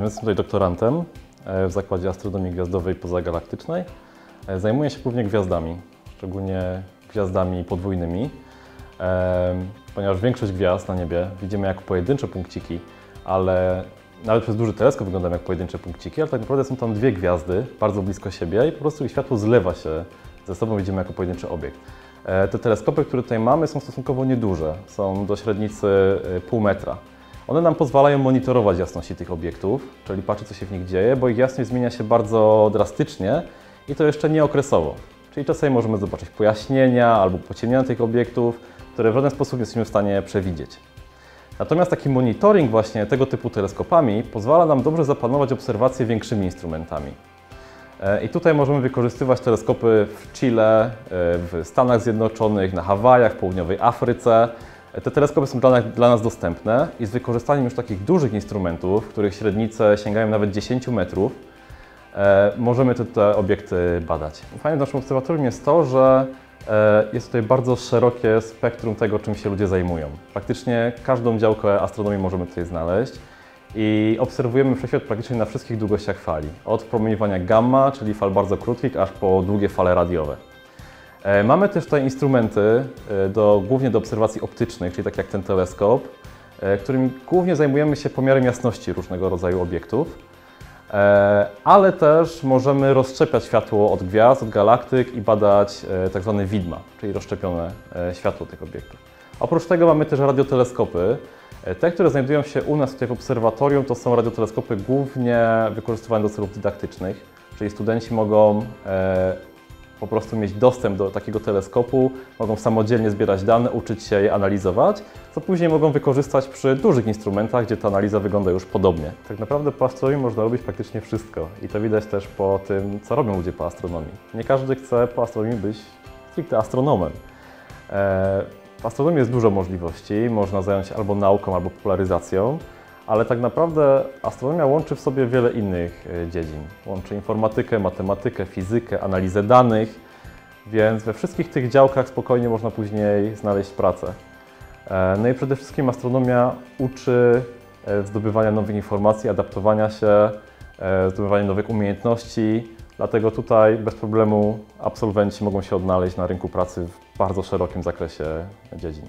Jestem tutaj doktorantem w Zakładzie Astronomii Gwiazdowej Pozagalaktycznej. Zajmuję się głównie gwiazdami, szczególnie gwiazdami podwójnymi, ponieważ większość gwiazd na niebie widzimy jako pojedyncze punkciki, ale nawet przez duży teleskop wyglądają jak pojedyncze punkciki, ale tak naprawdę są tam dwie gwiazdy bardzo blisko siebie i po prostu ich światło zlewa się ze sobą, widzimy jako pojedynczy obiekt. Te teleskopy, które tutaj mamy, są stosunkowo nieduże, są do średnicy pół metra. One nam pozwalają monitorować jasności tych obiektów, czyli patrzeć, co się w nich dzieje, bo ich jasność zmienia się bardzo drastycznie i to jeszcze nie okresowo. Czyli czasami możemy zobaczyć pojaśnienia albo pociemnienia tych obiektów, które w żaden sposób nie jesteśmy w stanie przewidzieć. Natomiast taki monitoring właśnie tego typu teleskopami pozwala nam dobrze zaplanować obserwacje większymi instrumentami. I tutaj możemy wykorzystywać teleskopy w Chile, w Stanach Zjednoczonych, na Hawajach, w południowej Afryce. Te teleskopy są dla nas dostępne i z wykorzystaniem już takich dużych instrumentów, których średnice sięgają nawet 10 metrów, możemy te obiekty badać. Fajne w naszym obserwatorium jest to, że jest tutaj bardzo szerokie spektrum tego, czym się ludzie zajmują. Praktycznie każdą działkę astronomii możemy tutaj znaleźć i obserwujemy wszechświat praktycznie na wszystkich długościach fali. Od promieniowania gamma, czyli fal bardzo krótkich, aż po długie fale radiowe. Mamy też tutaj instrumenty głównie do obserwacji optycznych, czyli tak jak ten teleskop, którymi głównie zajmujemy się pomiarem jasności różnego rodzaju obiektów, ale też możemy rozszczepiać światło od gwiazd, od galaktyk i badać tak zwane widma, czyli rozszczepione światło tych obiektów. Oprócz tego mamy też radioteleskopy. Te, które znajdują się u nas tutaj w obserwatorium, to są radioteleskopy głównie wykorzystywane do celów dydaktycznych, czyli studenci mogą po prostu mieć dostęp do takiego teleskopu, mogą samodzielnie zbierać dane, uczyć się je analizować, co później mogą wykorzystać przy dużych instrumentach, gdzie ta analiza wygląda już podobnie. Tak naprawdę po astronomii można robić praktycznie wszystko i to widać też po tym, co robią ludzie po astronomii. Nie każdy chce po astronomii być stricte astronomem. W astronomii jest dużo możliwości, można zająć się albo nauką, albo popularyzacją, ale tak naprawdę astronomia łączy w sobie wiele innych dziedzin. Łączy informatykę, matematykę, fizykę, analizę danych, więc we wszystkich tych działkach spokojnie można później znaleźć pracę. No i przede wszystkim astronomia uczy zdobywania nowych informacji, adaptowania się, zdobywania nowych umiejętności, dlatego tutaj bez problemu absolwenci mogą się odnaleźć na rynku pracy w bardzo szerokim zakresie dziedzin.